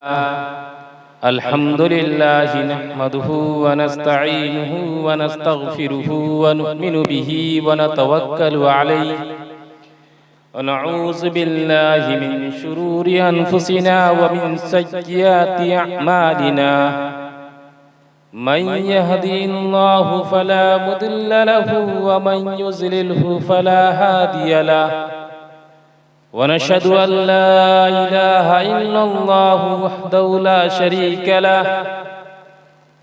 अल्हम्दुलिल्लाहि नहमदुहु व नस्तईनुहु व नस्तगफिरुहु व नु'मिनु बिही व नतवक्कलु अलैहि व नऊज़ु बिल्लाहि मिन शुरूरि अनफुसिना व मिन सय्यिआति अअमालिना मन यहदिहिल्लाहु फला मुदिल्ल लहु व मन युज़लिलहु फला हादिय लहु वनशहदु अल्ला इलाहा इल्लल्लाहु वहदहु ला शरीका लहु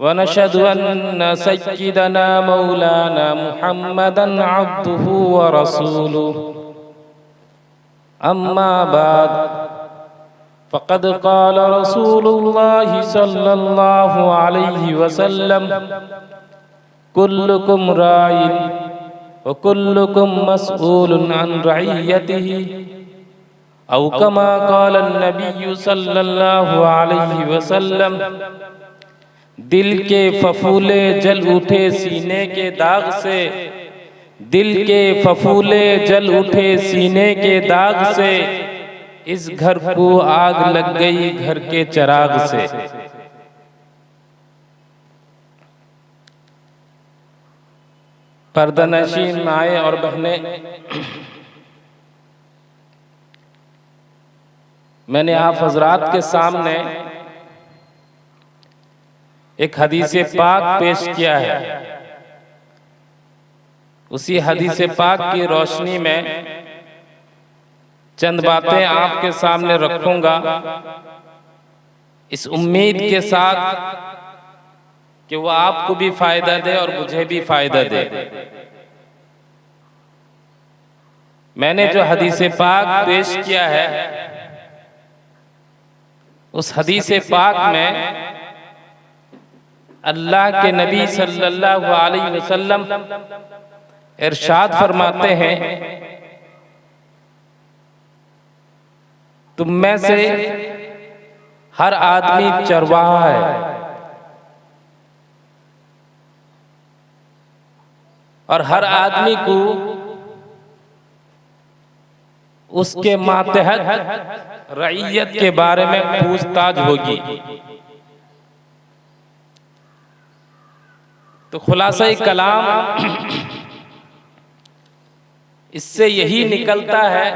वनशहदु अन्न सय्यिदना मौलाना मुहम्मदन अब्दुहु व रसूलुहु अम्मा बाद फ़क़द क़ाल रसूलुल्लाहि सल्लल्लाहु अलैहि वसल्लम कुल्लुकुम राइन व कुल्लुकुम मसऊलुन अन रइयतिही औ कमा क़ाल नबी सल्लल्लाहु अलैहि वसल्लम। दिल के फफूले जल उठे सीने के दाग से, दिल के फफूले जल उठे सीने के दाग से, इस घर को आग लग गई घर के चिराग से। पर्दानशीन माए और बहनें, मैंने आप हजरात के सामने एक हदीस पाक पेश किया है। उसी हदीस पाक की रोशनी में चंद बातें आपके सामने रखूंगा, इस उम्मीद के साथ कि वो आपको भी फायदा दे और मुझे भी फायदा दे। मैंने जो हदीस पाक पेश किया है, उस हदीस पाक में अल्लाह के नबी सल्लल्लाहु अलैहि वसल्लम इरशाद फरमाते हैं, तुम में से हर आदमी चरवाहा है और हर आदमी को उसके मातहत रईयत के बारे में पूछताछ होगी। तो खुलासा कलाम इससे यही निकलता है,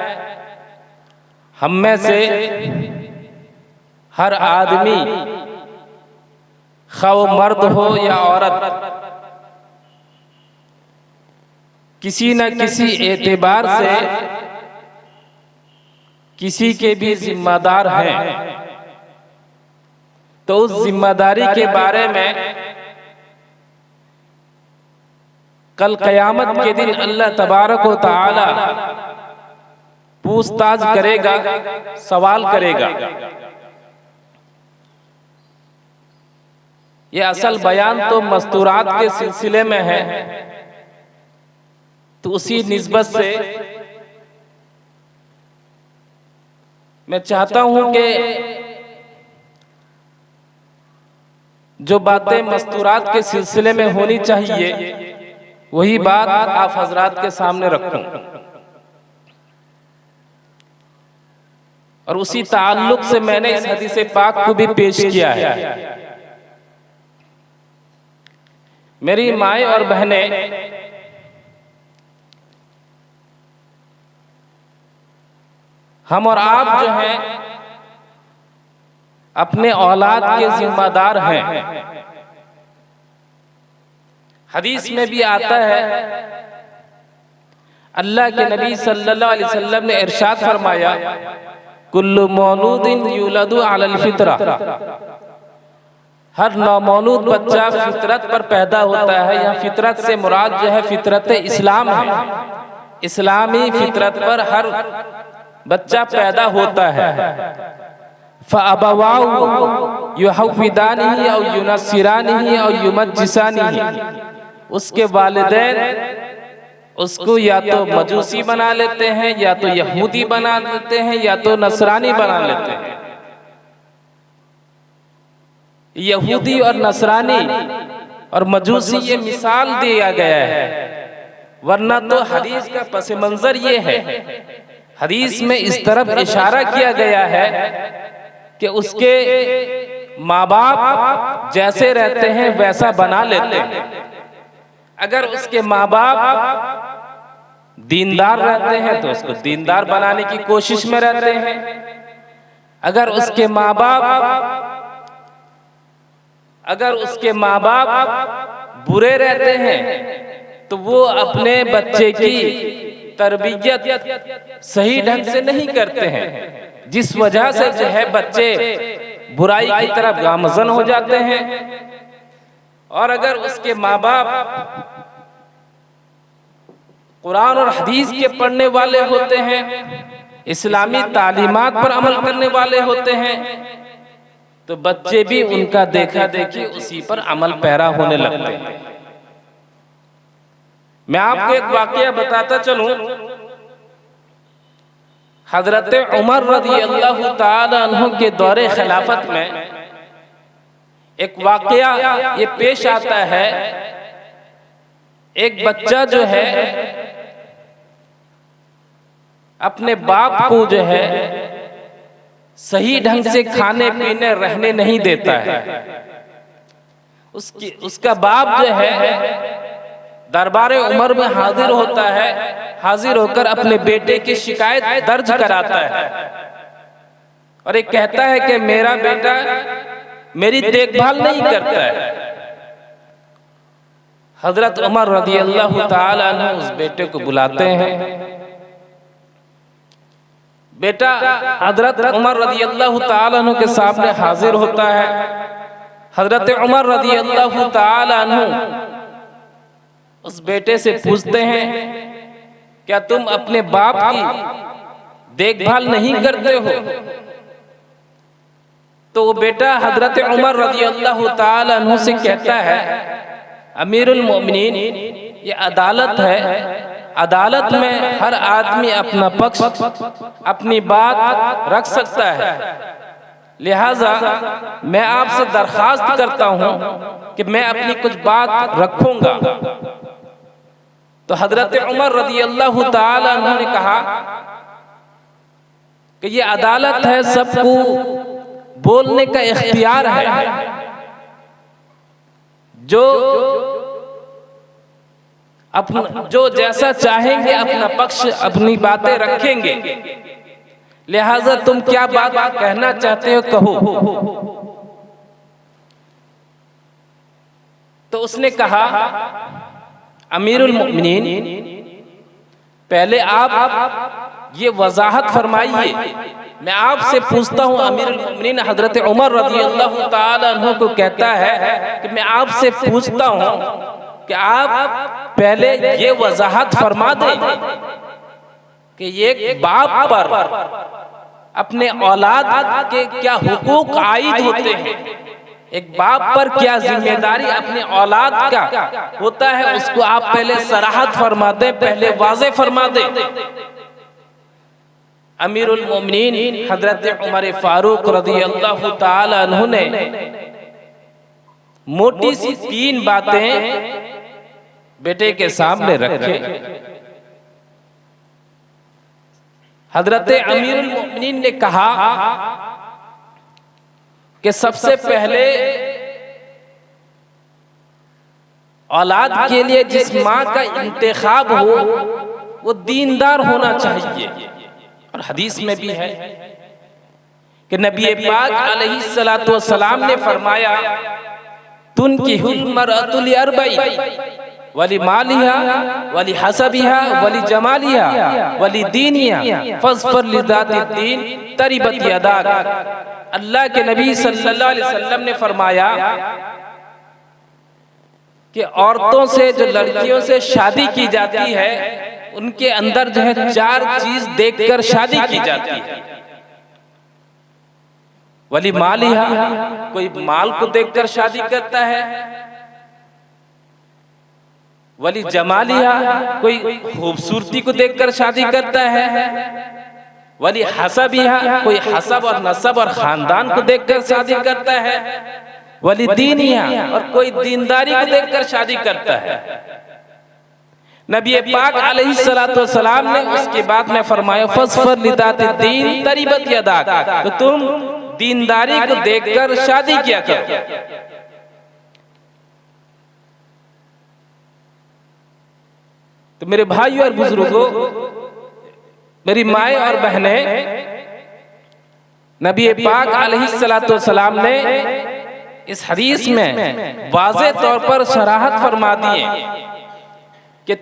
हम में से हर आदमी खा वो मर्द हो या औरत, किसी न किसी एतबार से किसी के भी जिम्मेदार हैं। तो उस जिम्मेदारी के बारे में कल क़यामत के दिन अल्लाह तबारक व तआला पूछताछ करेगा, सवाल करेगा। ये असल बयान तो मस्तूरात के सिलसिले में है, तो उसी निस्बत से मैं चाहता हूं कि जो बातें मस्तूरात के सिलसिले में होनी चाहिए वही बात आप हजरात के सामने रखूं, और उसी ताल्लुक से मैंने इस हदीस पाक को भी पेश किया है। मेरी माएं और बहनें, हम और आप जो हैं अपने औलाद के जिम्मेदार हैं। हदीस में भी आता है, अल्लाह के नबी सल्लल्लाहु अलैहि वसल्लम ने इरशाद फरमाया, कुल्लु मौलूदिन युलदु अलल फितरा, हर नौमौलूद बच्चा फितरत पर पैदा होता है। यह फितरत से मुराद जो है फितरत इस्लाम है। इस्लामी फितरत पर हर बच्चा पैदा होता है। फ़अबवाहु युहव्विदानिही औ युनस्सिरानिही औ युमज्जिसानिही, उसके वालिदैन उसको या तो मजूसी बना लेते हैं, या तो यहूदी बना लेते हैं, या तो नसरानी बना लेते हैं। यहूदी और नसरानी और मजूसी ये मिसाल दिया गया है, वरना तो हदीस का पस मंजर ये है। हदीस में इस तरफ इशारा किया गया है कि उसके माँ बाप जैसे रहते हैं वैसा बना लेते हैं। अगर उसके माँ बाप दीनदार रहते हैं तो उसको दीनदार बनाने की कोशिश में रहते हैं। अगर उसके माँ बाप बुरे रहते हैं तो वो अपने बच्चे की तरबियत सही ढंग से नहीं करते हैं, जिस वजह से जो है बच्चे बुराई की तरफ गामज़न हो जाते हैं। और अगर उसके माँ बाप कुरान और हदीस के पढ़ने वाले होते हैं, इस्लामी तालीमात पर अमल करने वाले होते हैं, तो बच्चे भी उनका देखा देखी उसी पर अमल पैरा होने लगते हैं। मैं आपको एक वाकया बताता चलूं। हजरत उमर रज़ी अल्लाह ताला अन्हु के दौरे खिलाफत में एक वाकया ये पेश आता है। एक बच्चा जो है अपने बाप को जो है सही ढंग से खाने पीने रहने नहीं देता है। उसका बाप जो है दरबारे उमर में हाजिर होता है। हाजिर होकर अपने बेटे की शिकायत दर्ज कराता है और एक कहता है कि मेरा बेटा मेरी देखभाल नहीं करता है। हजरत उमर रज़ी अल्लाह ताला अन्हु उस बेटे को बुलाते हैं। बेटा हजरत उमर रज़ी अल्लाह ताला अन्हु के सामने हाजिर होता है। हजरत उमर रज़ी अल्लाह ताला अन्हु उस बेटे से पूछते हैं, क्या तुम अपने बाप की देखभाल नहीं करते हो? तो वो बेटा हजरत उमर रज़ी अल्लाह ताला अन्हु से कहता है, अमीरुल मोमिनीन, ये अदालत है। अदालत में हर आदमी अपना पक्ष, अपनी बात रख सकता है। लिहाजा मैं आपसे दरखास्त करता हूं कि मैं अपनी कुछ बात रखूंगा। तो हजरत उमर रज़ी अल्लाह ताला अन्हु ने कहा कि ये अदालत है, सबको बोलने का इख्तियार है। जो जैसा चाहेंगे अपना पक्ष, अपनी बातें रखेंगे। लिहाजा तुम क्या बात कहना चाहते हो कहो। तो उसने कहा, अमीरुल मोमिनीन, पहले आप ये वजाहत फरमाइए। मैं आपसे पूछता हूँ। अमीरुल मोमिनीन हजरत उमर रज़ी अल्लाह ताला अन्हु को कहता है कि मैं आपसे पूछता हूँ कि आप पहले ये वजाहत फरमा दें कि एक बाप पर अपने औलाद के क्या हुकूक आयद होते हैं, एक बाप पर क्या जिम्मेदारी अपने औलाद का होता है, उसको आप पहले सराहत फरमा दें, पहले वाज़े फरमा दें। अमीरुल मोमिनीन हजरत उमर फारूक रज़ी अल्लाह ताला अन्हु ने मोटी सी 3 बातें बेटे के सामने रखे। हजरत अमीरुल मोमिनीन ने कहा कि सबसे पहले औलाद के लिए जिस माँ का इंतखाब हो वो दीनदार होना चाहिए। और हदीस में भी है कि नबी पाक अलैहिस्सलातु वस्सलाम ने फरमाया, तुनकिहुल मरअतु लिअरबई वली मालिहा वली हसबिहा वली जमालिहा वली दीनिहा फज़फर लिज़ाति दीन तरिबत यदाक। अल्लाह के नबी सल्लल्लाहु अलैहि वसल्लम ने फरमाया कि औरतों से, जो लड़कियों से शादी की जाती है, उनके अंदर जो है 4 चीज देखकर शादी की जाती है। वली मालिहा, कोई माल को देखकर शादी करता है। वली जमालिहा, कोई खूबसूरती को देखकर शादी करता है। वली हसबिहा, कोई हसब और नसब और खानदान को देखकर शादी करता है। वली दीनिहा, और कोई दीनदारी को देखकर शादी करता है। नबी पाक अलैहिस्सलातु वस्सलाम ने उसके बाद में फरमाया, फज़फर लिज़ाति दीन तरिबत यदाक, तो तुम दीनदारी को देखकर शादी किया करो। तो मेरे भाइयों और बुजुर्गों, मेरी माएँ और बहनें, नबी पाक अलैहिस्सलातु वस्सलाम ने इस हदीस में वाज़े तौर पर शराहत फरमा दी है कि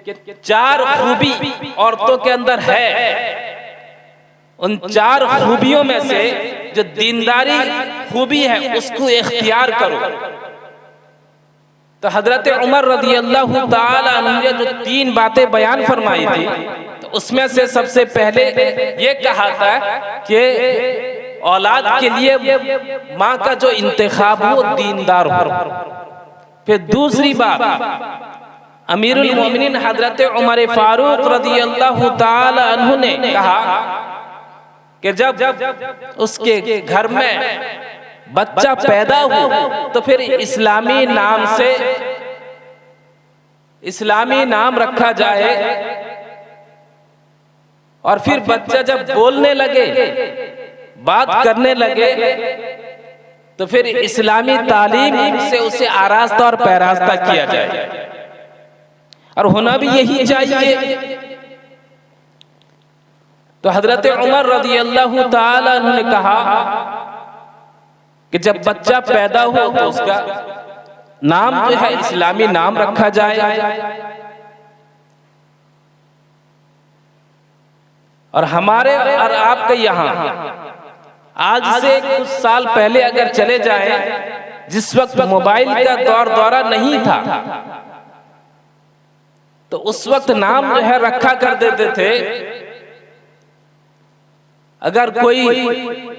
4 खूबी औरतों के अंदर है। उन 4 खूबियों में से जो दीनदारी खूबी है उसको इख्तियार करो। तो हजरत उमर रज़ी अल्लाह ताला अन्हु ने जो 3 बातें बयान फरमाई थी, तो उसमें से सबसे पहले ये कहा था कि औलाद के लिए माँ का जो इंतखाब हो दीनदार हो। फिर दूसरी बात, अमीरुल मोमिनीन हजरत उमर फारूक रज़ी अल्लाह ताला अन्हु ने कहा कि जब उसके घर में बच्चा पैदा हो तो फिर इस्लामी नाम से इस्लामी नाम रखा जाए, और फिर बच्चा जब बोलने लगे, बात करने लगे, तो फिर इस्लामी तालीम से उसे आरास्ता और पैरास्ता किया जाए, और होना भी यही चाहिए। तो हजरत उमर रज़ी अल्लाह ताला अन्हु ने कहा कि जब बच्चा पैदा हो तो उसका नाम जो है इस्लामी नाम रखा जाए। और हमारे और आपके यहाँ आज से कुछ साल पहले अगर चले जाएं, जिस वक्त मोबाइल का दौर दौरा नहीं था, तो उस वक्त नाम जो है रखा कर देते थे। अगर कोई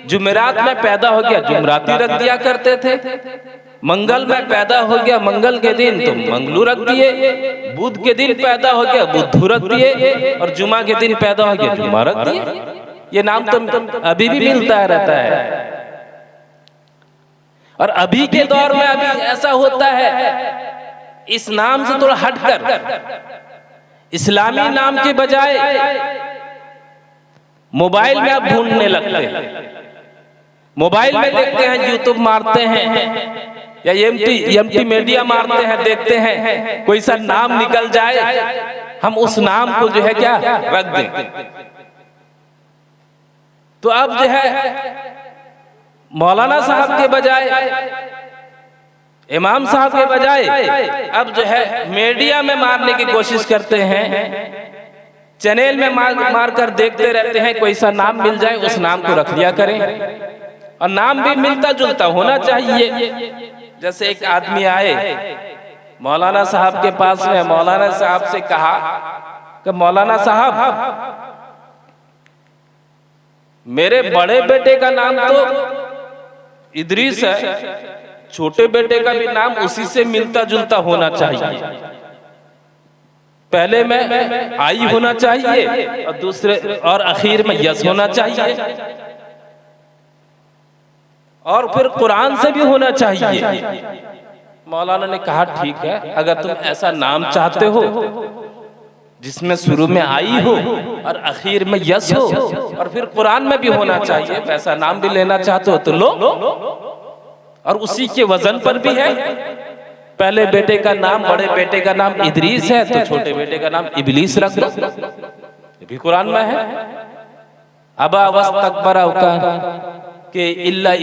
जुमेरात में पैदा हो गया, जुमराती रख दिया करते थे। मंगल में पैदा हो गया, मंगल के दिन तो मंगलू रख दिए। बुध के दिन पैदा हो गया, बुद्धू रख दिए। और जुमा के दिन पैदा हो गया, जुमा रख दिए। ये नाम तो अभी भी मिलता रहता है। और अभी के दौर में अभी ऐसा होता है, इस नाम से थोड़ा हटकर इस्लामी नाम के बजाय मोबाइल में आप ढूंढने लगते हैं। मोबाइल में देखते हैं, यूट्यूब मारते हैं या एमटी मीडिया मारते हैं, देखते हैं कोई सा नाम निकल जाए, हम उस नाम को जो है क्या रख दें। तो अब जो है मौलाना साहब के बजाय, इमाम साहब के बजाय अब जो है मीडिया में मारने की कोशिश करते हैं। चैनल में मार कर देखते रहते हैं, कोई सा नाम मिल जाए उस नाम को रख लिया करें। और नाम भी मिलता जुलता होना चाहिए। जैसे एक आदमी आए मौलाना साहब के पास में, मौलाना साहब से कहा कि मौलाना साहब, मेरे बड़े बेटे का नाम तो इदरीस है, छोटे बेटे का भी नाम उसी से मिलता जुलता होना चाहिए। पहले में आई होना चाहिए और दूसरे और आखिर में यस होना चाहिए, और फिर कुरान से भी होना चाहिए। मौलाना ने कहा ठीक है, अगर तुम ऐसा नाम चाहते हो जिसमें शुरू में आई हो और आखिर में यस हो और फिर कुरान में भी होना चाहिए, वैसा नाम भी लेना चाहते हो तो लो। और उसी के वजन पर भी है। पहले बेटे का नाम, बड़े बेटे का नाम इदरीस है तो छोटे बेटे का नाम इबलीस रख दो, ये भी कुरान में है। अबा वस्तकबरा के इल्ला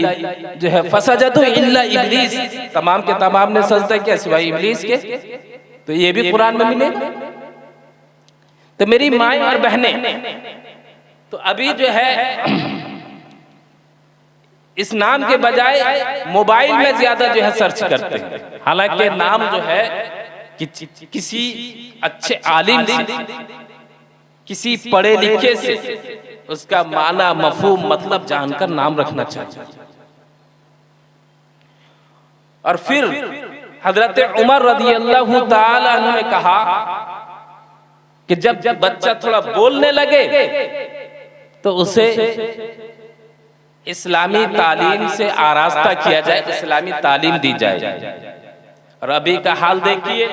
जो है फसजदु इल्ला इबलीस, तमाम के तमाम ने सजदा किया सिवाय इबलीस के, तो ये भी कुरान में मिलेगा। तो मेरी माएँ और बहनें, तो अभी जो है इस नाम के बजाय मोबाइल में ज्यादा जो है सर्च करते हैं। हालांकि नाम जो है किसी अच्छे आलिम से, किसी पढ़े लिखे से उसका माना, मफहूम, मतलब जानकर नाम रखना चाहिए। और फिर हजरत उमर रज़ी अल्लाह ताला अन्हु ने कहा कि जब बच्चा थोड़ा बोलने लगे तो उसे इस्लामी तालीम से आरास्ता किया जाए, इस्लामी तालीम दी जाए। और अभी का हाल देखिए,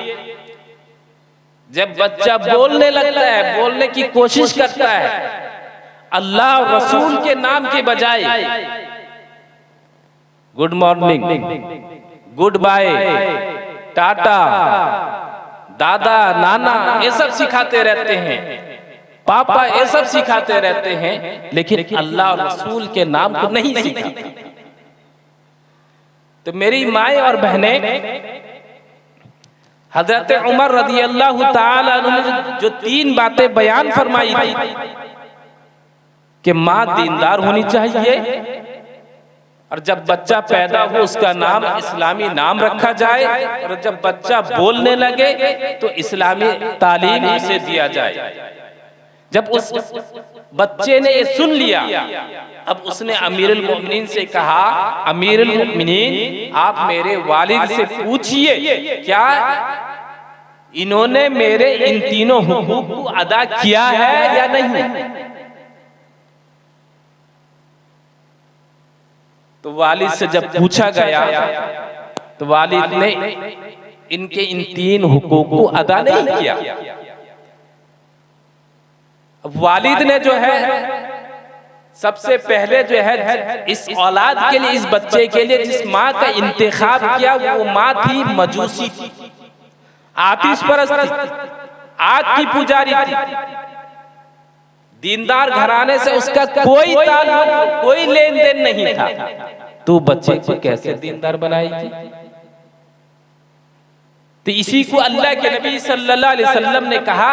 जब बच्चा बोलने लगता है, बोलने की कोशिश करता है, अल्लाह और रसूल के नाम के बजाय गुड मॉर्निंग, गुड बाय, टाटा, दादा, नाना, ये सब सिखाते रहते हैं, पापा, ये सब सिखाते रहते हैं, लेकिन अल्लाह और रसूल के नाम को नहीं सिखाते। तो मेरी माए और बहनें, हजरत उमर रज़ी अल्लाह ताला अन्हु ने जो 3 बातें बयान फरमाई थी कि माँ दीनदार होनी चाहिए, और जब बच्चा पैदा हो उसका नाम इस्लामी नाम रखा जाए, और जब बच्चा बोलने लगे तो इस्लामी तालीम उसे दिया जाए। जब उस बच्चे ने ये सुन लिया, अब उसने अमीरुल मोमिनीन से कहा, अमीरुल मोमिनीन आप मेरे वालिद से पूछिए क्या इन्होंने मेरे इन तीनों हुकूक को अदा किया है या नहीं। तो वालिद से जब पूछा गया तो वालिद ने इनके इन 3 हुकूक को अदा नहीं किया। अब वालिद ने जो है सबसे पहले जो है इस औलाद के लिए, इस बच्चे के लिए जिस माँ का इंतखाब किया वो माँ थी मजूसी थी, आतिश परस्त थी, आग की पुजारी थी। दीनदार घराने से उसका कोई ताल्लुक, कोई लेन देन नहीं था, तो बच्चे को कैसे दीनदार बनाएगी। तो इसी को अल्लाह के नबी सल्लल्लाहु अलैहि वसल्लम ने कहा,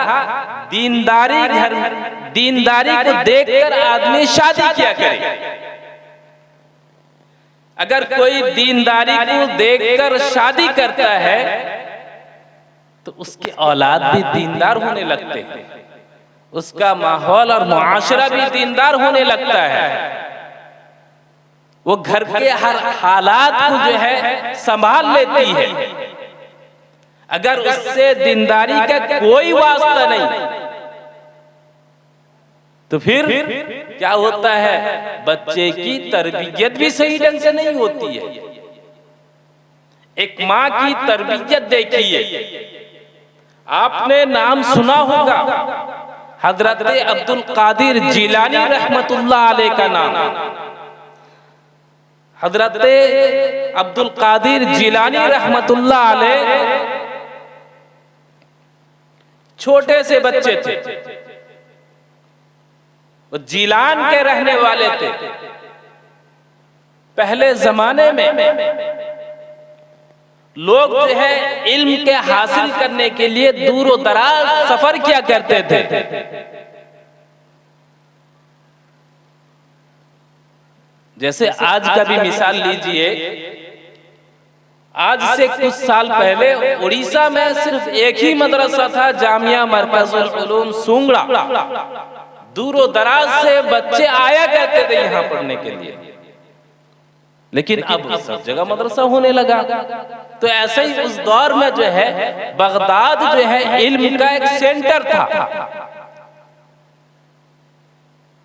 दीनदारी को देखकर आदमी शादी किया करे। अगर कोई दीनदारी को देखकर शादी करता है तो उसके औलाद भी दीनदार होने लगते हैं, उसका माहौल और मुआशरा भी दीनदार होने लगता है। वो घर के हर हालात को जो है संभाल लेती है। अगर उससे दीनदारी का कोई वास्ता नहीं तो फिर क्या होता है, बच्चे की तरबियत भी सही ढंग से नहीं होती है। एक माँ की तरबियत देखिए, आपने नाम सुना होगा हजरत अब्दुल कादिर जिलानी रहमतुल्लाह अलैह का नाम। हजरत अब्दुल कादिर जिलानी रहमतुल्लाह अलैह छोटे से बच्चे थे, वो जीलान के रहने वाले थे। पहले जमाने में लोग जो है इल्म के हासिल करने के लिए दूर दराज सफर किया करते थे। जैसे आज का भी मिसाल लीजिए, आज से कुछ साल पहले उड़ीसा में सिर्फ एक ही मदरसा था, जामिया मरकजुल उलूम सुंगड़ा। दूर दराज से बच्चे आया करते थे यहाँ पढ़ने के लिए, लेकिन अब सब जगह मदरसा होने लगा। तो ऐसे ही उस दौर में जो है बगदाद जो है इल्म का एक सेंटर था।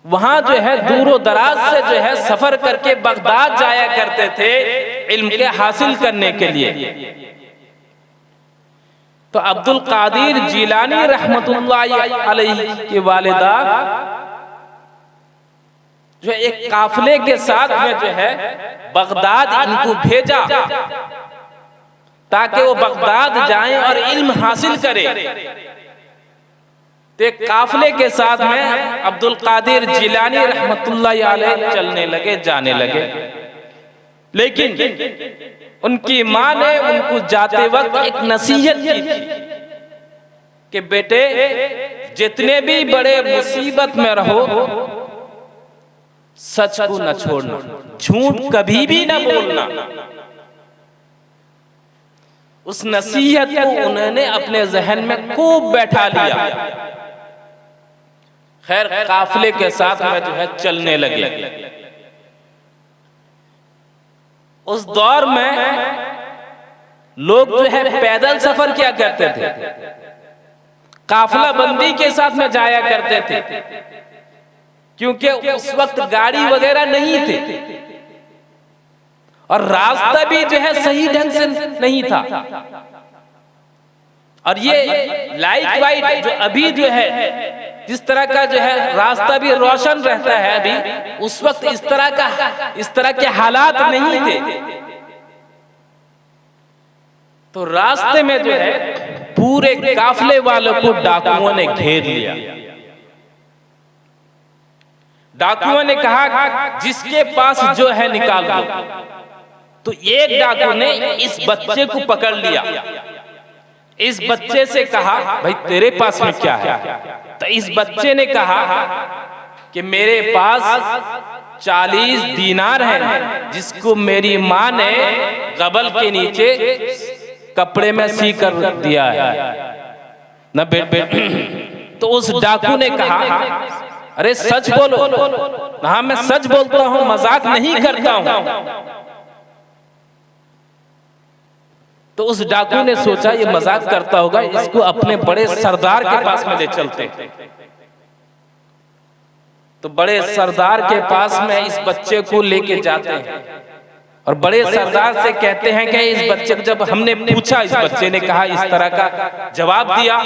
वहां जो है दूर दराज से जो है सफर करके बगदाद जाया करते थे इल्म के हासिल करने के लिए। तो अब्दुल कादिर जिलानी रहमतुल्लाह अलैहि की वालिदा जो एक काफिले के साथ में जो है बगदाद इनको भेजा ताकि वो बगदाद जाएं और इल्म हासिल करें। तो एक काफिले के साथ में अब्दुल कादिर जिलानी रहमतुल्लाह अलैह चलने लगे, जाने लगे। लेकिन उनकी माँ ने उनको जाते वक्त एक नसीहत की थी कि बेटे जितने भी बड़े मुसीबत में रहो सच को न छोड़ना, झूठ कभी भी न बोलना। उस नसीहत को उन्होंने अपने जहन में खूब बैठा लिया। खैर काफिले के साथ में जो है चलने लगे। उस दौर में लोग जो है पैदल सफर किया करते थे, काफिला बंदी के साथ में जाया करते थे, क्योंकि उस वक्त गाड़ी वगैरह नहीं थे और रास्ता भी जो है सही ढंग से नहीं था। और ये लाइट वाइट जो अभी जो है जिस तरह का जो है रास्ता भी रोशन रहता है, अभी उस वक्त इस तरह के हालात नहीं थे। तो रास्ते में जो है पूरे काफले वालों को डाकुओं ने घेर लिया। डाकुओं ने कहा जिसके पास जो है निकाल दो। तो एक डाकू ने इस बच्चे को पकड़ लिया, इस बच्चे से कहा भाई तेरे पास में क्या है? तो इस बच्चे ने कहा कि मेरे पास 40 दीनार हैं जिसको मेरी माँ ने गबल के नीचे कपड़े में सी कर दिया है न बेट। तो उस डाकू ने कहा अरे सच बोलो। हाँ मैं सच बोलता हूँ, मजाक नहीं करता हूँ। तो उस डाकू ने सोचा ये मजाक करता होगा, इसको अपने बड़े सरदार के पास में ले चलते। तो बड़े सरदार के पास में इस बच्चे को लेके जाते हैं और बड़े सरदार से कहते हैं कि इस बच्चे को, जब हमने पूछा, इस बच्चे ने कहा इस तरह का जवाब दिया।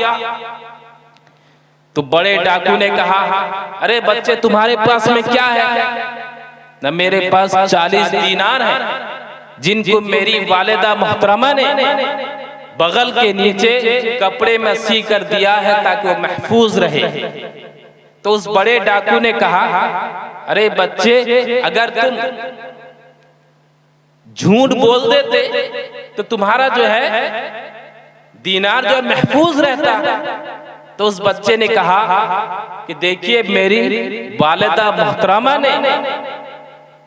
तो बड़े डाकू ने कहा अरे बच्चे तुम्हारे पास में क्या है? न मेरे पास 40 दीनार हैं जिनको मेरी वालिदा मोहतरमा ने बगल के नीचे कपड़े में सी कर दिया है ताकि वो महफूज रहे। तो उस बड़े डाकू ने कहा अरे बच्चे अगर तुम झूठ बोल देते तो तुम्हारा जो है दीनार जो महफूज रहता। तो उस बच्चे ने कहा कि देखिए मेरी वालिदा मोहतरमा ने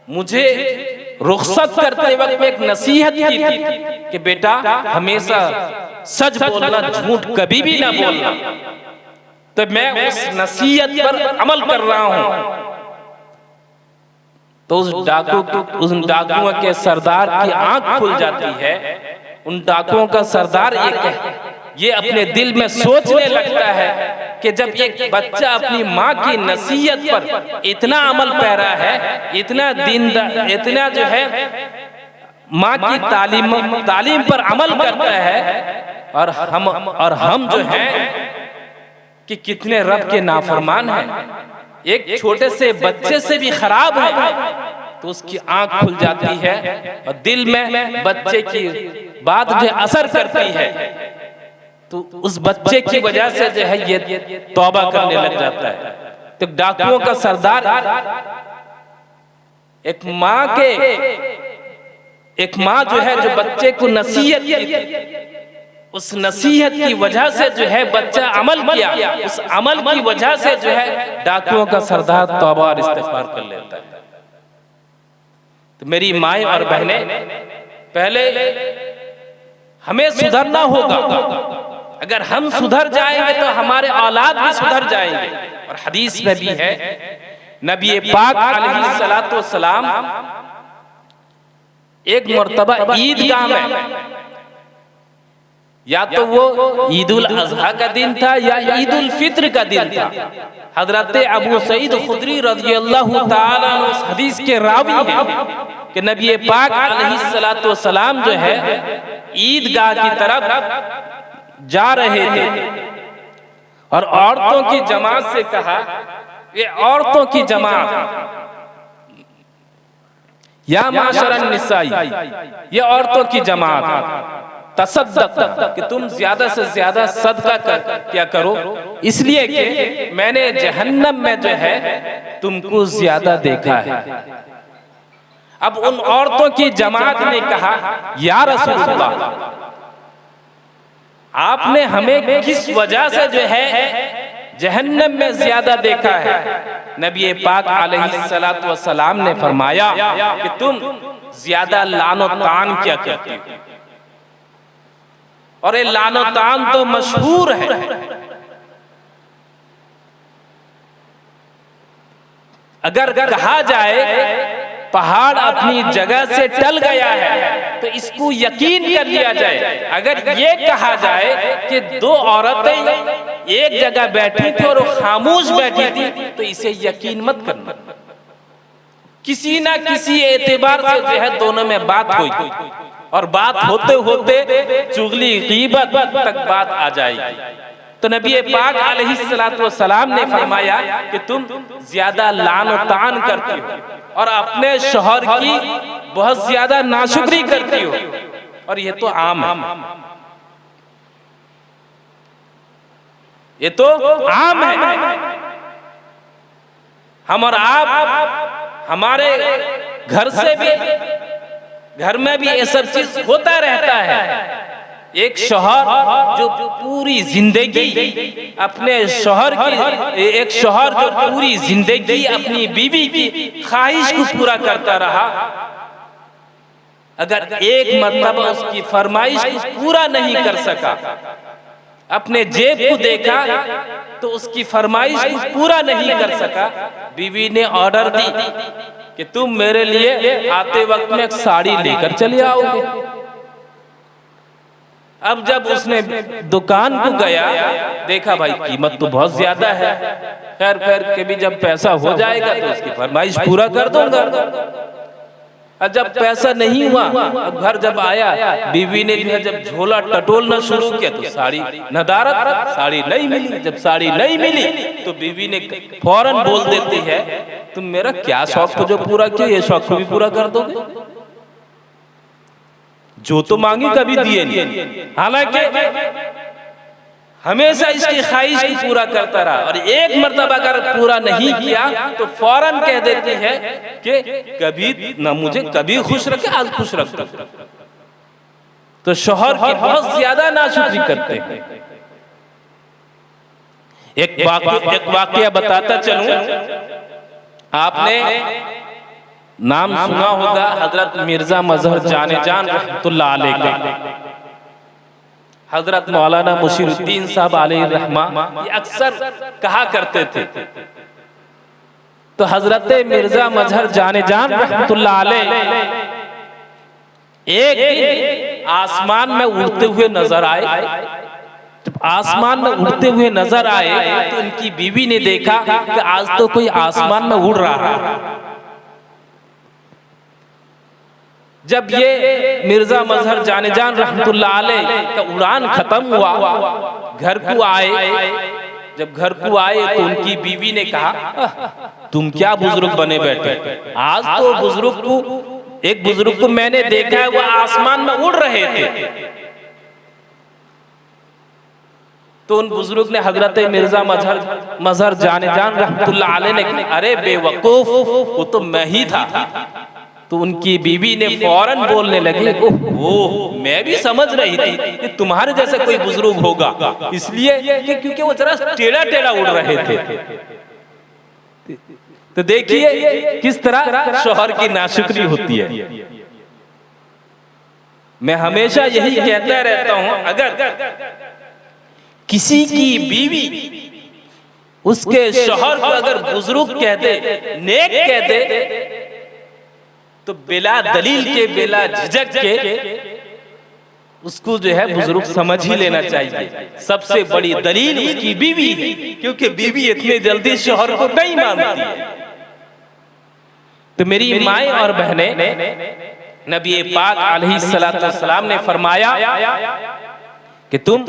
मुझे रुखसत करते वक्त में एक नसीहत की थी कि बेटा हमेशा सच बोलना, झूठ कभी भी ना बोलना। तो मैं उस नसीहत पर अमल कर रहा हूं। तो उन डाकुओं के सरदार की आंख खुल जाती है। उन डाकुओं का सरदार ये अपने दिल में सोचने लगता है कि जब एक बच्चा अपनी माँ की नसीहत पर इतना अमल पैरा है, इतना जो है माँ की तालीम पर अमल करता है, और हम जो है कि कितने रब के नाफरमान हैं, एक छोटे से बच्चे से भी खराब है। तो उसकी आंख खुल जाती है और दिल में बच्चे की बात जो असर करती है। तो उस बच्चे की वजह से जो है ये तौबा करने लग जाता है। तो डाकुओं का सरदार एक माँ जो है जो बच्चे को नसीहत की थी, उस नसीहत की वजह से जो है बच्चा अमल किया, उस अमल की वजह से जो है डाकुओं का सरदार तौबा और इस्तिग़फ़ार कर लेता है। तो मेरी माएं और बहनें, पहले हमें सुधरना होगा। अगर हम सुधर जाएंगे तो हमारे औलाद भी सुधर जाएंगे। और हदीस में भी है, नबी पाक अलैहिस्सलातु वस्सलाम एक मर्तबा ईदगाह में, या तो वो ईदुल अज़हा का दिन था या ईदुल फित्र का दिन था। हजरत अबू सईद खुदरी रज़ियल्लाहु ताला अन्हु उस हदीस के रावी हैं कि नबी पाक अलैहिस्सलातु वस्सलाम जो है ईदगाह की तरफ जा रहे थे और औरतों की जमात से कहा, ये औरतों की जमात, या माशरन निसाई, ये औरतों की जमात, तसद्दक कि तुम ज्यादा से ज्यादा सदका क्या करो, इसलिए कि मैंने जहन्नम में जो है तुमको ज्यादा देखा है। अब उन औरतों की जमात ने कहा, या रसूलल्लाह, आपने हमें किस वजह से जो है जहन्नम में ज्यादा देखा है? नबी पाक अलैहिस्सलातु वस्सलाम ने फरमाया कि तुम ज्यादा लानो तान क्या करती हो। और ये लानो तान तो मशहूर है। अगर कहा जाए पहाड़ अपनी जगह से टल गया है तो इसको यकीन कर लिया जाए। अगर ये कहा जाए कि दो औरतें एक जगह बैठी थी और खामोश बैठी थी तो इसे यकीन मत करना। किसी ना किसी एतबार से जो है दोनों में बात हुई और बात होते होते चुगली गीबत तक बात आ जाएगी। तो नबी पाक अलैहिस्सलातु वस्सलाम ने फरमाया कि तुम ज्यादा लान और तान करती हो और अपने शौहर की बहुत ज्यादा नाशुक्री करती हो, और ये तो आम है, ये तो आम है। हम और आप, हमारे घर से भी, घर में भी ये सब चीज होता रहता है। एक शौहर जो पूरी जिंदगी अपने शौहर की, एक शौहर जो पूरी जिंदगी अपनी बीवी की ख्वाहिश को पूरा करता रहा, अगर एक मर्तबा उसकी फरमाइश को पूरा नहीं कर सका, अपने जेब को देखा तो उसकी फरमाइश को पूरा नहीं कर सका, बीवी ने ऑर्डर दी कि तुम मेरे लिए आते वक्त में एक साड़ी लेकर चले आओगे। अब जब उसने दुकान को गया, देखा भाई कीमत तो बहुत ज्यादा है, खैर के भी जब पैसा हो जाएगा तो उसकी फरमाइश पूरा कर दूंगा। और जब पैसा नहीं हुआ, अब घर जब आया, बीवी ने जो है जब झोला टटोलना शुरू किया तो साड़ी नदारत, साड़ी नहीं मिली। जब साड़ी नहीं मिली तो बीवी ने फौरन बोल देती है, तुम मेरा क्या शौक को जो पूरा किया, ये शौक को भी पूरा कर दोगे? जो तो मांगी कभी दिए नहीं, हालांकि हमेशा इसकी ख्वाहिश को पूरा करता रहा, और एक मर्तबा अगर पूरा नहीं किया तो फौरन कह देती है कि कभी न मुझे कभी खुश रखे, आज खुश रख दो। तो शौहर की बहुत ज्यादा नाशुक्री करते हैं। एक वाकया बताता चलूं, आपने नाम सुना होगा हजरत मिर्जा मजहर जाने जान रहमतुल्लाह अलैह का। हजरत मौलाना मुशीरुद्दीन साहब अलैहि रहमा ये अक्सर कहा करते थे। तो हजरत मिर्जा मजहर जाने जान रहमतुल्लाह अलैह एक दिन आसमान में उड़ते हुए नजर आए। जब आसमान में उड़ते हुए नजर आए तो उनकी बीवी ने देखा कि आज तो कोई आसमान में उड़ रहा है। जब ये मिर्जा मजहर जाने जान रहमतुल्लाह अलैह का उड़ान खत्म हुआ, घर को आए। जब घर को आए तो उनकी बीवी ने कहा, तुम क्या बुजुर्ग बने बैठे, आज तो एक बुजुर्ग को मैंने देखा है, वो आसमान में उड़ रहे थे। तो उन बुजुर्ग ने हजरत मिर्जा मजहर जाने जान रहमतुल्लाह अलैह ने कहा, अरे बेवकूफ, वो तो मैं ही था। तो उनकी बीवी ने फौरन बोलने लगी, ओह मैं भी समझ रही थी कि तुम्हारे जैसे कोई बुजुर्ग होगा, इसलिए कि क्योंकि वो जरा टेढ़ा टेढ़ा उड़ रहे थे। तो देखिए किस तरह शौहर की नाशुक्री होती है। मैं हमेशा यही कहता रहता हूं, अगर किसी की बीवी उसके शौहर को अगर बुजुर्ग कह दे, नेक कह दे, तो बिला दलील के, बिला झिझक के उसको जो है बुजुर्ग समझ ही लेना चाहिए। सबसे बड़ी दलील उसकी बीवी है, क्योंकि बीवी इतने जल्दी शौहर को नहीं मानती है। तो मेरी माएं और बहनें, नबी पाक अलैहिस्सलातु वस्सलाम ने फरमाया कि तुम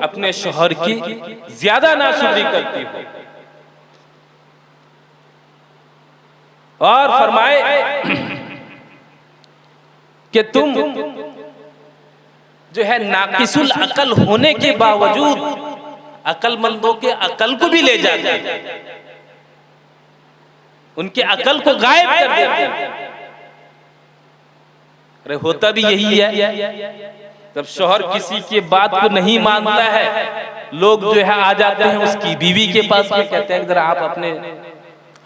अपने शौहर की ज्यादा नाशुक्री करती हो, और फरमाए कि तुम जो है नाकिसुल अकल होने के बावजूद अकलमंदों के अकल को भी ले जाते हैं, उनके अकल को गायब कर देते हैं। अरे होता भी यही है, जब शौहर किसी की बात को नहीं मानता है, लोग जो है आ जाते हैं उसकी बीवी के पास में, कहते हैं जरा आप अपने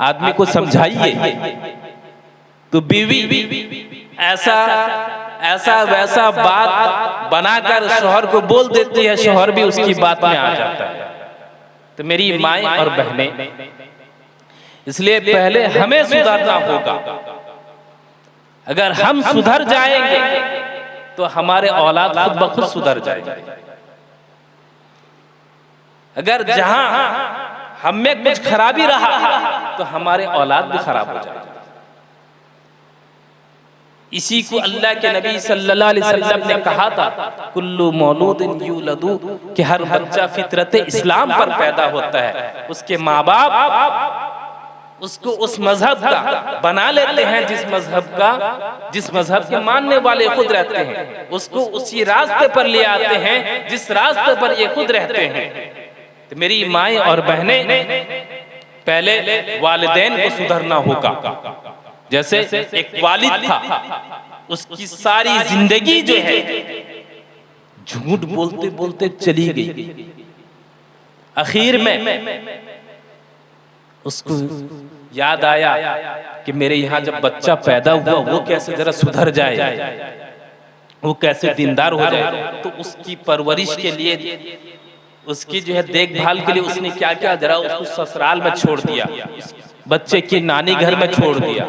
आदमी को समझाइए। तो बीवी ऐसा वैसा बात बनाकर शौहर को बोल देती है, शौहर भी उसकी बात में आ जाता है। तो मेरी माएं और बहनें, इसलिए पहले हमें सुधरना होगा। अगर हम सुधर जाएंगे तो हमारे औलाद खुद ब खुद सुधर जाएंगे। अगर जहां हम में कुछ खराबी रहा तो हमारे औलाद भी खराब हो जाएगा। इसी को अल्लाह के नबी सल्लल्लाहु अलैहि वसल्लम ने कहा था, कुल्लु मौलूदिन यूलदु, कि हर बच्चा फितरत इस्लाम पर पैदा होता है। उसके माँ बाप उसको उस मजहब का बना लेते हैं जिस मजहब के मानने वाले खुद रहते हैं, उसको उसी रास्ते पर ले आते हैं जिस रास्ते पर ये खुद रहते हैं। तो मेरी माएं और बहनें, पहले वालिदैन को सुधरना होगा। जैसे एक वालिद था, उसकी सारी जिंदगी जो है झूठ बोलते बोलते चली गई। आखिर में उसको याद आया कि मेरे यहाँ जब बच्चा पैदा हुआ वो कैसे जरा सुधर जाए, वो कैसे दीनदार हो जाए। तो उसकी परवरिश के लिए, उसकी जो है देखभाल के लिए उसने क्या क्या, जरा उसको ससुराल में छोड़ दिया, बच्चे की नानी घर में छोड़ दिया,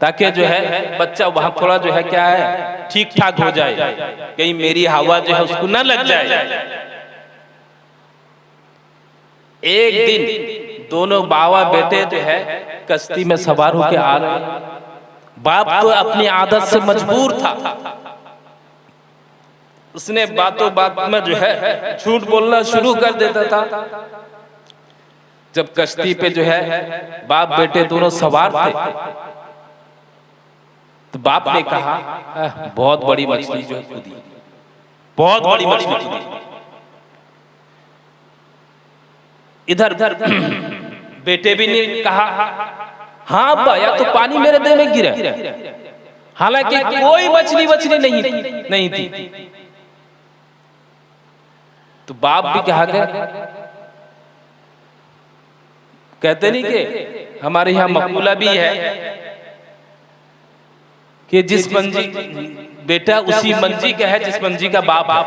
ताकि जो है बच्चा वहां थोड़ा जो है क्या है ठीक ठाक हो जाए, कहीं मेरी हवा जो है उसको ना लग जाए। एक दिन दोनों बाबा बेटे जो है कश्ती में सवार होकर आ रहे। बाप तो अपनी आदत से मजबूर था, उसने बातों बात में जो है झूठ बोलना शुरू कर देता था। जब कश्ती पे जो है बाप बेटे दोनों सवार थे, तो बाप ने कहा, बहुत बड़ी मछली जो है कूदी, बहुत बड़ी मछली कूदी। इधर बेटे भी ने कहा, हाँ अब्बा, या तो पानी मेरे देह में गिरा। हालांकि कोई मछली नहीं थी। तो बाप भी कहा गया, कहते नहीं कि हमारे यहाँ मकूला भी है कि जिस मंजी बेटा उसी मंजी का है जिस मंजी का बाप है।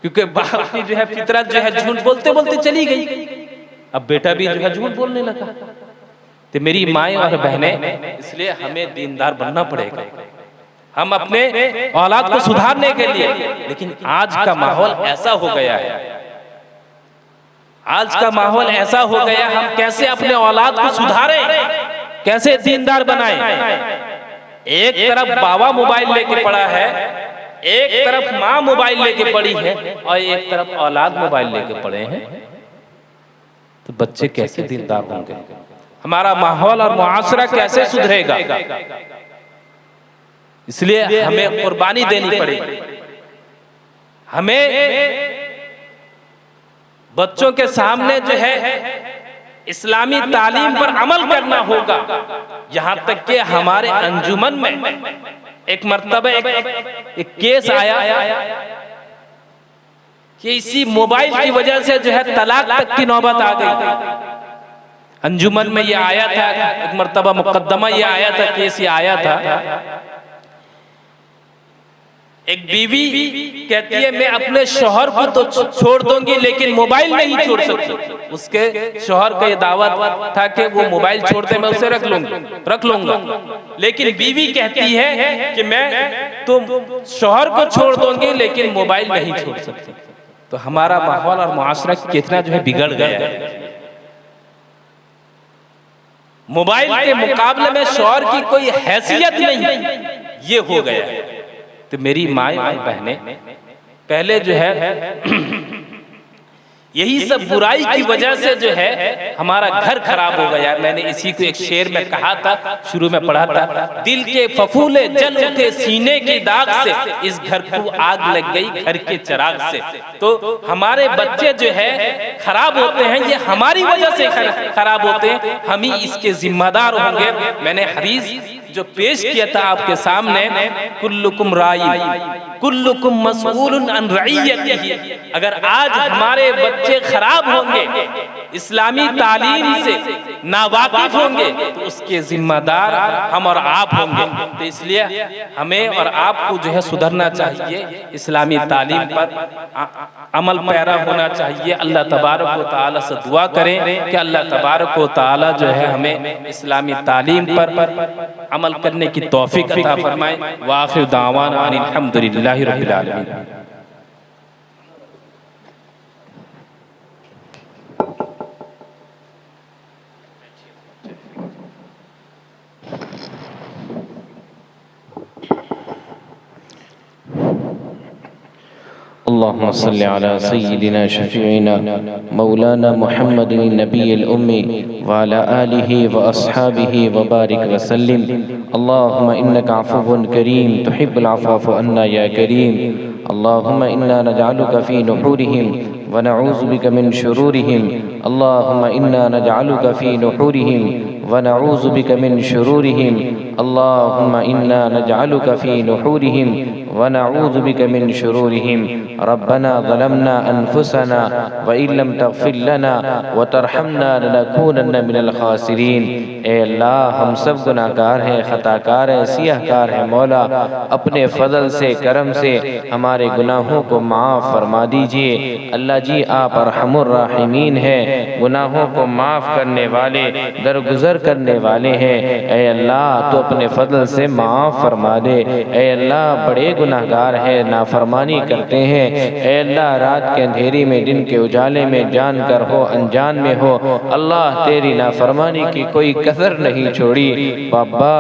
क्योंकि बाप की जो है फितरत जो है झूठ बोलते बोलते चली गई, अब बेटा भी जो है झूठ बोलने लगा। तो मेरी माएं और बहनें, इसलिए हमें दीनदार बनना पड़ेगा, हम अपने औलाद को सुधारने के लिए। लेकिन आज का माहौल ऐसा हो गया है, आज का माहौल ऐसा हो गया, हम कैसे अपने औलाद को सुधारें, कैसे दीनदार बनाएं। एक तरफ बाबा मोबाइल लेके पड़ा है, एक तरफ माँ मोबाइल लेके पड़ी है, और एक तरफ औलाद मोबाइल लेके पड़े हैं। तो बच्चे कैसे दीनदार होंगे, हमारा माहौल और मुआशरा कैसे सुधरेगा। इसलिए हमें कुर्बानी देनी पड़ेगी। हमें बच्चों के सामने जो है इस्लामी तालीम पर अमल करना होगा। यहां तक कि हमारे अंजुमन में एक मर्तबा एक केस आया कि इसी मोबाइल की वजह से जो है तलाक तक की नौबत आ गई। अंजुमन में ये आया था, एक मर्तबा मुकद्दमा ये आया था, केस ये आया था। एक बीवी कहती है, मैं अपने शौहर को तो छोड़ दूंगी लेकिन मोबाइल नहीं छोड़ सकती। उसके शौहर का ये दावत था कि वो मोबाइल छोड़ते मैं उसे रख लूंगा। लेकिन बीवी कहती है कि मैं तो शौहर को छोड़ दूंगी लेकिन मोबाइल नहीं छोड़ सकती। तो हमारा माहौल और मुआशरा कितना जो है बिगड़ गया है। मोबाइल के मुकाबले में शौहर की कोई हैसियत नहीं, ये हो गया है। तो मेरी माएं और बहनें, पहले जो है यही सब बुराई की वजह से जो है हमारा घर खराब हो गया। मैंने इसी को एक शेर में कहा था, शुरू में पढ़ा था, दिल के फफूले जल उठे सीने की दाग से, इस घर को आग लग गई घर के चिराग से। तो हमारे बच्चे जो है खराब होते हैं, ये हमारी वजह से खराब होते हैं, हम ही इसके जिम्मेदार होंगे। मैंने हदीस जो पेश किया था आपके सामने, कुल्लुकुम राई कुल्लुकुम मसऊलुन अन रइयतिही। अगर आज हमारे बच्चे खराब होंगे, इस्लामी तालीम से नावाकिफ होंगे, तो उसके जिम्मेदार हम और आप होंगे। तो इसलिए हमें और आपको जो है सुधरना चाहिए, इस्लामी तालीम पर अमल पैरा होना चाहिए। अल्लाह तबारक व तआला से दुआ करें कि अल्लाह तबारक व तआला जो है हमें इस्लामी तालीम पर अमल करने की तौफीक अता फरमाए। व आखिर दावाना अनिल हम्दुलिल्लाहि रब्बिल आलमीन। अल्लाहुम्मा सल्लि अला सय्यिदिना शफीइना मौलाना मुहम्मदिन नबील उम्मी व अला आलिहि व अस्हाबिहि व बारिक व सल्लिम। अल्लाहुम्मा इन्नका अफ़ुव्वुन करीम तुहिब्बुल अफ़्व फ़अफ़ु अन्ना या करीम। अल्लाहुम्मा इन्ना नजअलुका फ़ी नुहूरिहिम व नऊज़ु बिका मिन शुरूरिहिम। अल्लाहुम्मा इन्ना नजअलुका फ़ी नुहूरिहिम व नऊज़ु बिका मिन शुरूरिहिम। अल्लाहुम्मा इन्ना नजअलुका फ़ी नुहूरिहिम व नऊज़ु बिका मिन शुरूरिहिम। रब्बना ज़लमना अनफुसना व इल्लम तग़फ़िर लना व तरहमना लनकूनन्न मिनल ख़ासिरीन। ए अल्लाह, हम सब गुनाहगार हैं, ख़ताकार हैं, सियाहकार हैं। मौला, अपने फ़ज़ल से, करम से हमारे गुनाहों को माफ़ फरमा दीजिए। अल्लाह जी, आप अरहमुर राहिमीन हैं, गुनाहों को माफ़ करने वाले, दरगुज़र करने वाले हैं। ए अल्लाह, तो अपने फ़ज़ल से माफ़ फरमा दे। ए अल्लाह, बड़े गुनाहगार हैं, नाफरमानी करते हैं। ए अल्लाह, रात के अंधेरी में, दिन के उजाले में, जान कर हो अनजान में हो, अल्लाह तेरी नाफरमानी की कोई कसर नहीं छोड़ी। बाबा,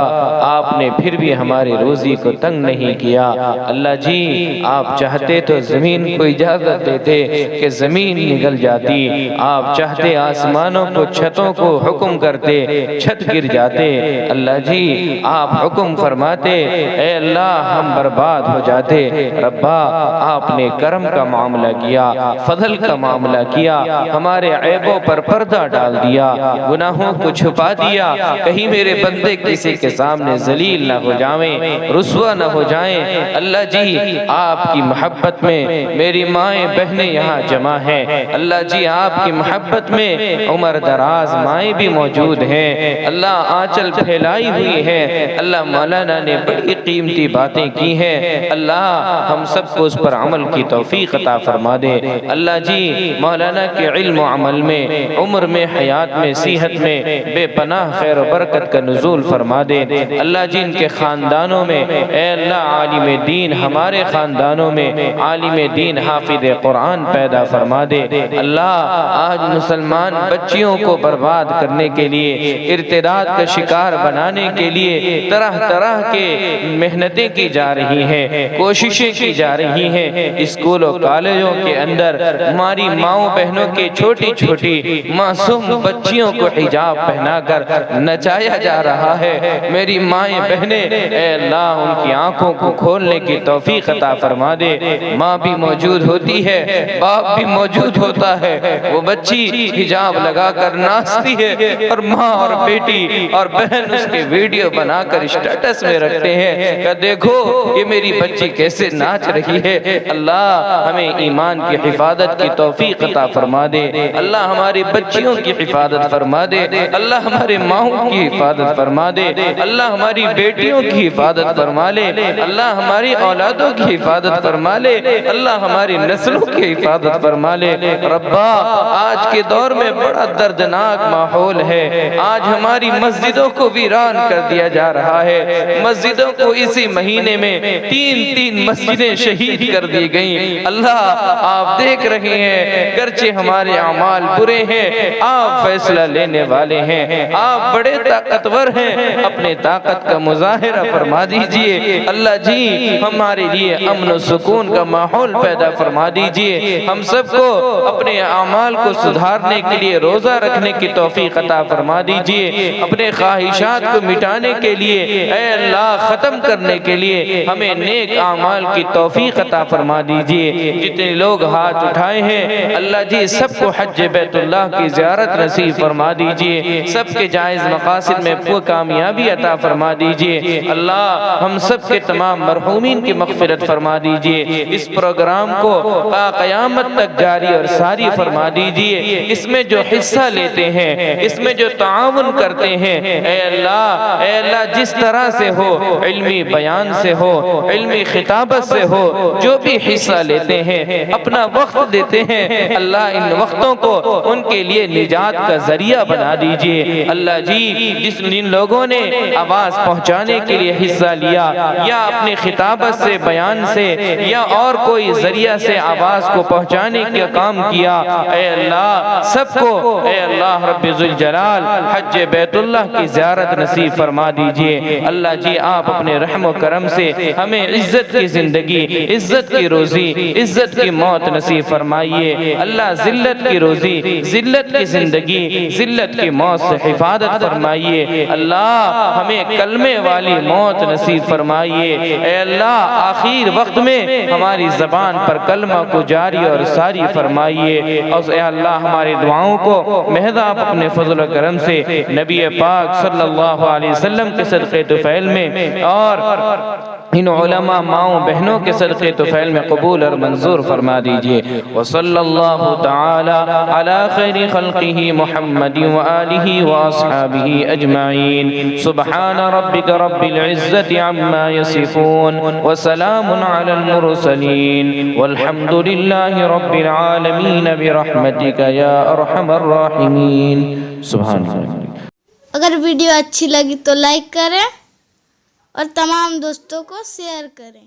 आपने फिर भी हमारी रोज़ी को तंग नहीं किया। अल्लाह जी, आप चाहते तो ज़मीन को इजाज़त देते कि ज़मीन निगल जाती। आप चाहते आसमानों को, छतों को हुक्म करते, छत गिर जाते। अल्लाह जी, आप हुक्म फरमाते, ए अल्लाह, हम बर्बाद हो जाते। रब्बा, आपने करम का मामला किया, फजल का मामला किया, हमारे ऐबों पर पर्दा डाल दिया, गुनाहों को छुपा दिया। कहीं मेरे बंदे किसी के सामने जलील न हो जाएं, रुस्वा न हो जाएं। अल्लाह जी, आपकी मोहब्बत में मेरी माएँ बहनें यहाँ जमा हैं। अल्लाह जी, आपकी मोहब्बत में उम्र दराज माएँ भी मौजूद हैं। अल्लाह, आंचल फैलाई हुई है। अल्लाह, मौलाना ने बड़ी कीमती बातें की हैं। अल्लाह, हम सबको उस पर अमल की तौफीक अता फरमा दे। अल्लाह जी, मौलाना के इल्म अमल में, उम्र में, हयात में, सेहत में बेपनाह खैर व बरकत का नुज़ूल फरमा दे। अल्लाह जी, इनके ख़ानदानों में, ए अल्लाह, आलिम दीन, हमारे ख़ानदानों में आलिम दीन हाफिज़ कुरान पैदा फरमा दे। अल्लाह, आज मुसलमान बच्चियों को बर्बाद करने के लिए, इर्तिदाद का शिकार बनाने के लिए तरह तरह के मेहनतें की जा रही हैं, कोशिशें की जा रही हैं। स्कूलों कॉलेजों के अंदर हमारी माओ बहनों के छोटी छोटी मासूम बच्चियों को हिजाब पहनाकर नचाया जा रहा है। मेरी माएँ बहनें, ए अल्लाह, उनकी आंखों को खोलने की तौफीक अता फरमा दे। माँ भी मौजूद होती है, बाप भी मौजूद होता है, वो बच्ची हिजाब लगाकर नाचती है और माँ और बेटी और बहन उसके वीडियो बनाकर स्टेटस में रखते हैं कि देखो ये मेरी बच्ची कैसे नाच रही है। अल्लाह, हमें ईमान की हिफाजत की तौफीक अता फरमा दे। अल्लाह, हमारी बच्चियों की हिफाजत फरमा दे। अल्लाह, हमारे माओं की हिफाजत फरमा दे। अल्लाह, हमारी बेटियों की हिफाजत फरमा ले। अल्लाह, हमारी औलादों की हिफाजत फरमा ले। अल्लाह, हमारी नस्लों की हिफाजत फरमा ले। रब्बा, आज के दौर में बड़ा दर्दनाक माहौल है। आज हमारी मस्जिदों को वीरान कर दिया जा रहा है। मस्जिदों को इसी महीने में 3 मस्जिदें शहीद कर दी गईं। अल्लाह, आप देख रहे हैं, गर्चे हमारे अमाल बुरे हैं, आप फैसला लेने वाले हैं, आप बड़े ताकतवर हैं, अपने ताकत का मुजाहिरा फरमा दीजिए। अल्लाह जी, हमारे लिए अमन और सुकून का माहौल पैदा फरमा दीजिए। हम सबको अपने अमाल को सुधारने के लिए रोज़ा रखने की तौफीक अता फरमा दीजिए। अपने ख्वाहिशात को मिटाने के लिए, ऐ अल्लाह, ख़त्म करने के लिए हमें नेक अमाल की तौफीक अता फरमा दीजिए। जितने लोग हाथ उठाए हैं, अल्लाह जी, सबको हज बैतुल्लाह की ज़ियारत नसीब फरमा दीजिए। सबके जायज़ मकासद में पूरी कामयाबी अता फरमा दीजिए। अल्लाह, हम सब के तमाम मरहूमीन की मग़फ़िरत फरमा दीजिए। इस प्रोग्राम को क़यामत तक जारी और सारी फरमा दीजिए। इसमें जो हिस्सा लेते हैं, इसमें जो ताउन करते हैं, ऐ अल्लाह, जिस तरह से हो, इल्मी बयान से हो, इल्मी खिताबत से हो, जो भी हिस्सा लेते हैं, अपना वक्त देते हैं, अल्लाह, इन वक्तों को उनके लिए निजात का जरिया बना दीजिए। अल्लाह जी, जिन लोगों ने आवाज़ पहुँचाने के लिए हिस्सा लिया, या अपनी खिताबत से, बयान से, या और कोई जरिया से आवाज़ को पहुँचाने का काम किया, ऐ अल्लाह, सबको, ऐ अल्लाह रब्बुल जलाल, हज बैतुल्लाह की ज़ियारत नसीब फरमा दीजिए। अल्लाह जी आप अपने रहम व करम से हमें इज्जत की ज़िंदगी, इज्जत की रोज़ी, इज्जत की मौत नसीब फरमाइए। अल्लाह ज़िल्लत की रोज़ी, ज़िल्लत की ज़िंदगी, ज़िल्लत की मौत से हिफाजत फरमाइए। अल्लाह हमें कलमे वाली मौत नसीब फरमाइए। ऐ अल्लाह आखिर वक्त में हमारी ज़बान पर कलमा को जारी और सारी फरमाइए। और ऐ अल्लाह हमारी दुआओं को महज आप अपने फजल व करम से नबी पाक सल्लल्लाहु अलैहि वसल्लम के सदक़े तुफ़ैल में और इन उलमा माओं बहनों के सदक़े तुफ़ैल में कबूल और मंजूर फरमा दीजिए। व सल्लल्लाहु तआला अला खैरि खल्क़िही मुहम्मदिन व आलिही व अस्हाबिही अजमाइन। सुब्हान रब्बिका रब्बिल इज़्ज़ति अम्मा यसिफून व सलामुन अलल मुरसलीन वल्हम्दुलिल्लाहि रब्बिल आलमीन बिरहमतिका या अरहमर राहिमीन। सुभान अल्लाह। अगर वीडियो अच्छी लगी तो लाइक करें और तमाम दोस्तों को शेयर करें।